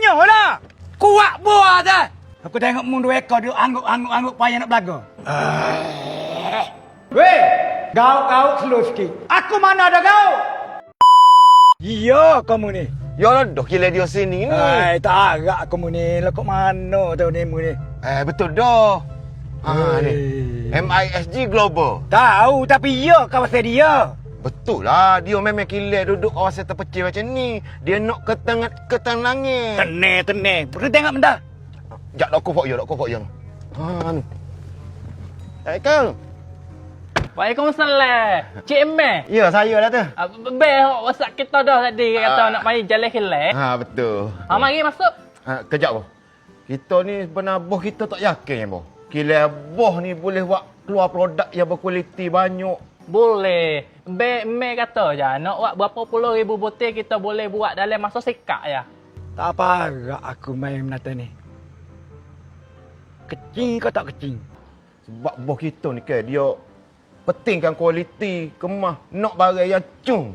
tanyalah. Kuat buah dah. Aku tengok mu 2 ekor dia angguk payah nak belaga. Weh, gauk slow sikit. Aku mana ada gauk? Iya kamu ni. Ya lah dah kira dia sini ni. Tak agak kamu ni. Lah kok mana tahu ni mu ni? Betul dah. Ni. MISG Global. Tahu tapi ya kawasan dia. Betul lah. Dia memang kira duduk kawasan terpecil macam ni. Dia nak ketenangan. Tenang. Perlu tengok benda. Jak dak kofok ya. Ni. Kang. Waalaikumsalam. Cik Emeh. Ya, saya lah tu. Bel WhatsApp kita dah tadi kata nak mari jalan kilat. Betul. Mari masuk. Kejap, boh. Kita ni sebenarnya boh kita tak yakin, boh. Kira boh ni boleh buat keluar produk yang berkualiti banyak. Boleh. Emeh kata je nak buat berapa puluh ribu butir kita boleh buat dalam masa sikap ya. Tak apa agak aku main menata ni. Kecing kau tak kecing? Sebab boh kita ni kan dia pentingkan kualiti, kemah, nak barang yang cung.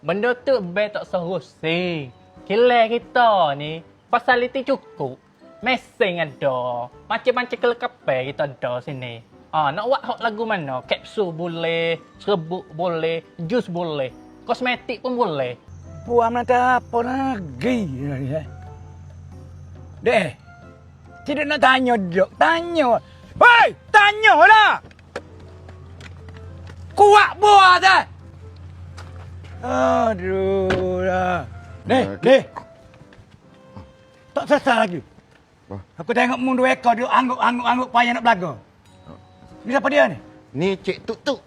Benda tu Bel tak serusi. Kilat kita ni fasiliti cukup. Mesin ada. Macam-macam kelengkapan kita ada sini. Nak buat hot lagu mana? Kapsul boleh, serbuk boleh, jus boleh, kosmetik pun boleh. Buat menata apa lagi? Dek, tidak nak tanya dok, tanya. Hei, tanyalah. Kuat buah dah. Aduh lah. Dek. Tak selesai lagi. Aku tengok mu 2 ekor dia angguk payah nak belaga. Ni siapa dia ni? Ni Cik Tuk.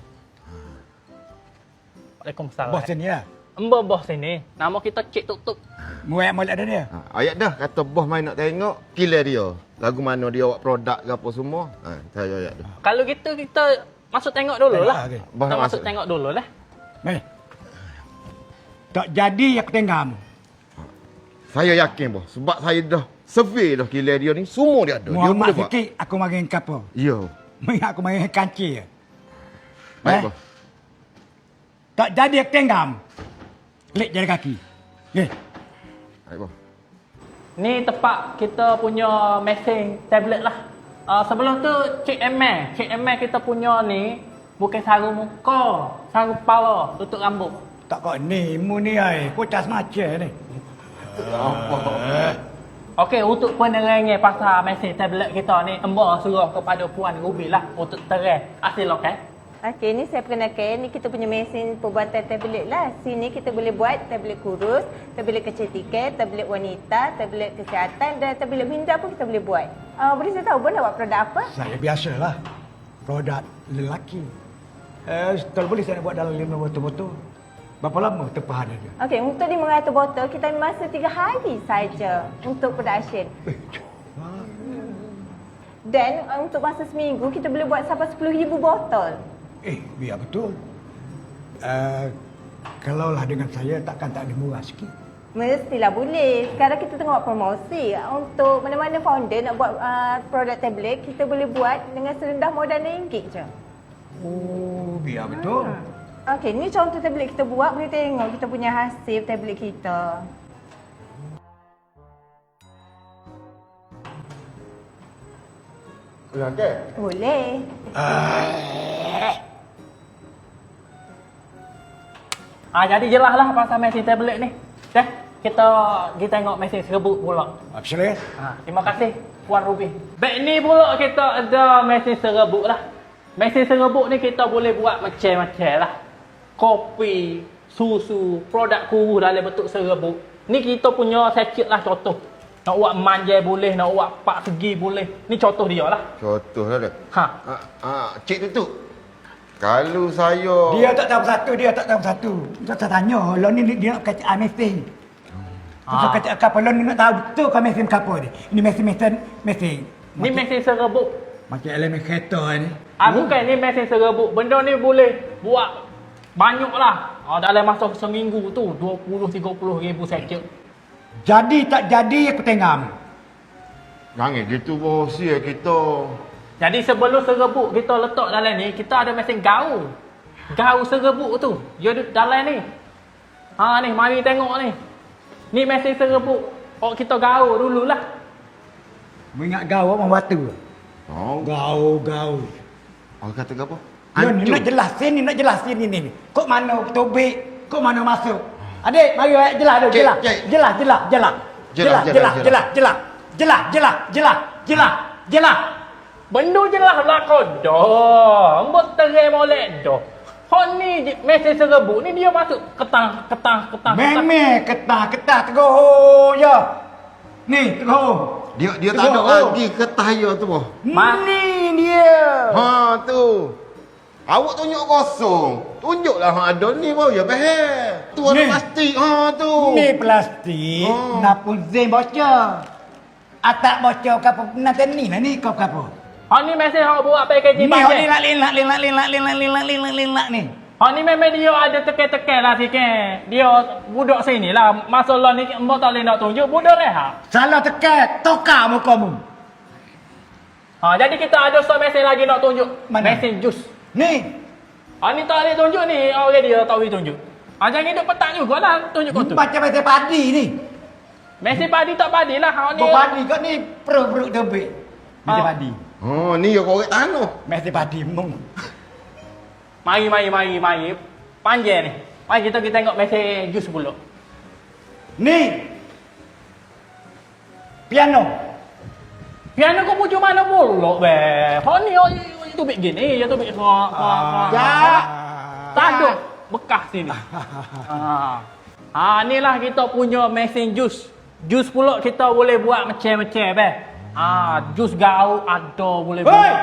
Waalaikumsalam. Bos sini lah. Mbah bos sini. Nama kita Cik Tuk. Muat molek ada dia. Ayat dah kata bos main nak tengok kila dia. Lagu mana dia buat produk ke apa semua. Saya ayat dah. Kalau gitu kita masuk tengok dulu lah. Okay. Kita masuk tengok dulu lah. Ni. Tak jadi aku tenggam. Saya yakin bos. Sebab saya dah survey dah kila dia ni. Semua dia ada. Dia boleh Muhammad buat. sikit aku makin kapal. Ya. Aku main kancil. Baik bos. Tak jadi aku tenggam. Klik jari kaki. Ni. Baik bos. Ni tempat kita punya mesin tablet lah. Sebelum tu Cik Emeh kita punya ni bukan sarung muka, sarung kepala, tutup rambut. Tak kau ni, mu ni ai, kotas macam ni. Okey, untuk penerangan pasal mesin tablet kita ni, Embak suruh kepada Puan Ruby lah untuk terang hasil okey. Okey, ni saya perkenalkan. Ni kita punya mesin perbuatan tablet lah. Sini kita boleh buat tablet kurus, tablet kecantikan, tablet wanita, tablet kesihatan dan tablet minda pun kita boleh buat. Boleh saya tahu nak buat produk apa? Saya biasalah. Produk lelaki. Kalau boleh saya nak buat dalam 5 botol-botol. Berapa lama tempahan dia? Okey, untuk 500 botol kita ambil masa 3 hari saja untuk production. Dan untuk masa seminggu kita boleh buat sampai 10,000 botol. Biar betul. Kalaulah dengan saya takkan tak ada murah sikit. Mestilah boleh. Sekarang kita tengok promosi. Untuk mana-mana founder nak buat produk tablet, kita boleh buat dengan serendah modal RM6 je. Oh, biar betul. Okey, ni contoh tablet kita buat. Boleh tengok kita punya hasil tablet kita. Ya ke? Boleh. Jadi jelas lah pasal mesin tablet ni. Kita pergi tengok mesin serbuk pula. Absolut. Terima kasih Puan Ruby. Baik ni pula kita ada mesin serbuk lah. Mesin serbuk ni kita boleh buat macam-macam lah. Kopi, susu, produk kuru dalam bentuk serbuk. Ni kita punya secik lah contoh. Nak buat manja boleh, nak buat pak segi boleh. Ni contoh dia lah. Contoh lah dia. Cik Tuk. Kalau saya... Dia tak tahu satu, Saya tanya, lo ni dia nak kata mesin. Saya kata kapal, lo ni nak tahu betul kan mesin kapal ni. Ini mesin. Ni mesin serbuk. Macam elemen kereta ni. Bukan ni mesin serbuk. Benda ni boleh buat banyak lah. Dalam masa seminggu tu 20-30 ribu secik. Jadi tak jadi aku tenggam. Jangan gitu bos ya kita. Jadi sebelum serbuk kita letak dalam ni, kita ada mesin gaul. Gaul serbuk tu. Dia duduk dalam ni. Ni mari tengok ni. Ni mesin serbuk. Oh kita gaul dululah. Mengingat gaul orang batu. Oh, Gaul. orang kata apa? Yo, ni nak jelas sini, nak jelas sini ni. Kok mana tobek, kok mana masuk. Adik, mari jelas tu, Cik, jelas. cik. Jelas. Benda jelas lah kau dah. Ambot terai molek dah. Hon ni mesin serbuk ni dia masuk ketang. Memang ketah tegoh je. Ni tegoh. Dia tak ada lagi ketaya tu boh. Ni dia. Ha tu. Awak tunjuk kosong. Tunjuklah hang ada ni baru ya faham. Tu ada Ni. plastik ha tu. Ni plastik, Oh. napun zen bocor. Atak bocor kapur nanti ni lah ni kau kapur. Hon ni mesin hok buat packaging Ni panjang. lilak ni. Hon ni memang dia ada tekan-tekan lah sikit. Dia budak sini lah. Masalah ni mbak tak boleh nak tunjuk budak rehat. Salah tekan, tokar mukamu. Jadi kita ada satu mesin lagi nak tunjuk. Mana? Mesin jus. Ni, Ni tak boleh tunjuk ni. Orang dia tak boleh tunjuk. Jangan hidup petang jugalah tunjuk kau tu. macam mesin padi ni. Mesin padi tak padi lah. Hon ni. Padi kau ni perut tebik. Mesin padi. Oh, ni yang korek tanah. Mesin padi mung. Mari. Panjang ni. Mari kita tengok mesin jus pula. Ni. Piano. Piano kau pujuk mana pula be? Hon ni tu bik gini. Ya tu bik Ya. Tak ada bekas sini. Ni lah kita punya mesin jus. Jus pula kita boleh buat macam-macam be. Jus gaul ada boleh Hoi. buat.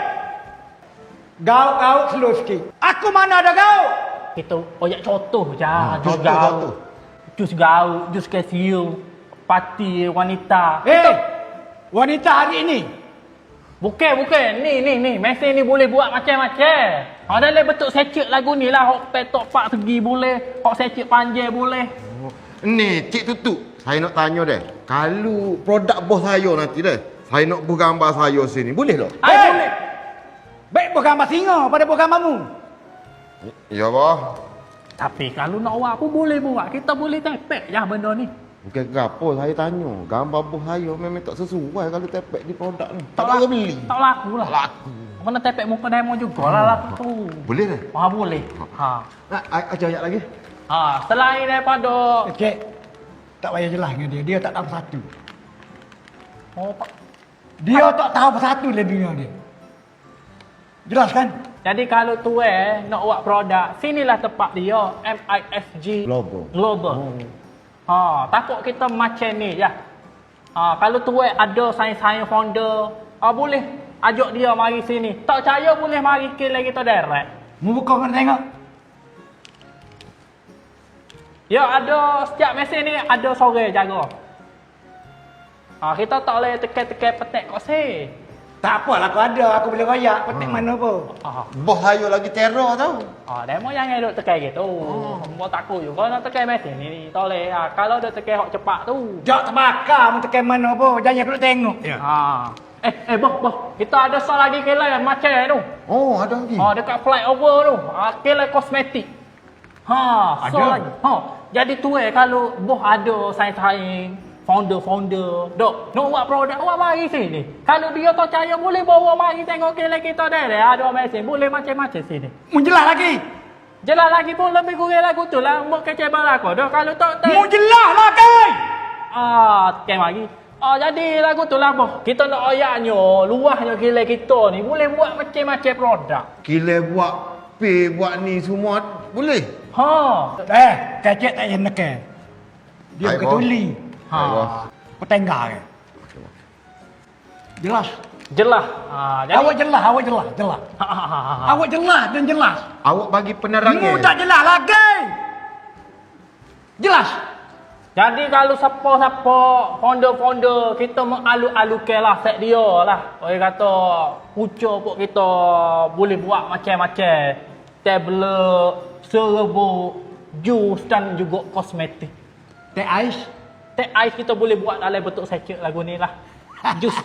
Gaul slow sikit. Aku mana ada gaul? Kita oyak contoh je. Jus contoh, gaul. contoh. Jus gaul, jus kesiu, parti wanita. Wanita hari ini. Bukan. Ni. Mesin ni boleh buat macam-macam. Dalam bentuk secet lagu ni lah. Hok petok 4 segi boleh. Hok secet panjang boleh. Ni, Cik Tutu, saya nak tanya deh. Kalau produk bos saya nanti deh, saya nak buat gambar saya sini. Boleh tak? Boleh. Baik buat gambar singa pada buat gambarmu. Ya, boh. Tapi kalau nak buat pun boleh buat. Kita boleh tepek je benda ni. Bukan gapo saya tanya. Gambar bos saya memang tak sesuai kalau tepek di produk ni. Tak laku. boleh beli. Tak laku lah. Tak laku. Mana tepek muka demo jugalah laku tu. Boleh dah? Boleh. Ajar ayat lagi. Selain daripada Cik, tak payah jelas dengan dia. Dia tak tahu satu. Dia tak tahu satu dalam dunia dia. Jelas kan? jadi kalau tu nak buat produk, sinilah tempat dia, MISG Global. Takut kita macam ni je. Kalau tu ada sains-sains founder, boleh ajak dia mari sini. Tak percaya boleh mari kira kita direct. Mu buka kena tengok. Ya ada setiap mesin ni ada sore jaga. Kita tak boleh tekan-tekan petik kat sini. Tak apalah aku ada. Aku boleh royak petik mana pun. Bos saya lagi terror tau. Demo jangan duk tekan gitu. Mau takut juga nak tekan mesin ni. Tak boleh. Kalau duk tekan hok cepat tu. Jak terbakar mu tekan mana pun. Jangan aku nak tengok. Ya. Boh. Kita ada soal lagi kelai macam tu. Oh, ada lagi. Dekat flyover tu. Kelai kosmetik. Ada? Lagi. Jadi tu kalau boh ada sains-sains, founder, dok, nak buat produk, awak mari sini. Kalau dia tak percaya, boleh bawa mari tengok kelai kita dah. Ada mesin, boleh macam-macam sini. Mu jelas lagi. Jelas lagi pun lebih kurang lagu tu lah. Mbok kecebar aku dah. Kalau tak Mu jelas lagi. tekan lagi. Jadi lagu tu lah boh. Kita nak ayaknya, luahnya kelai kita ni boleh buat macam-macam produk. Kile buat pay buat ni semua boleh. Kacik tak payah nekan. Dia Baik, bukan bos. tuli. Baik, bos. Petengah ke. Jelas. Jelas. Jadi Awak jelas. Awak jelas dan jelas. Awak bagi penerangan. Mu tak jelas lagi. Jelas. Jadi kalau siapa-siapa founder-founder kita mengalu-alukan lah set dia lah. Orang kata pucuk pun kita boleh buat macam-macam. Tablet, serbuk, jus dan juga kosmetik. Teh ais. Teh ais kita boleh buat dalam bentuk sachet lagu ni lah. Jus.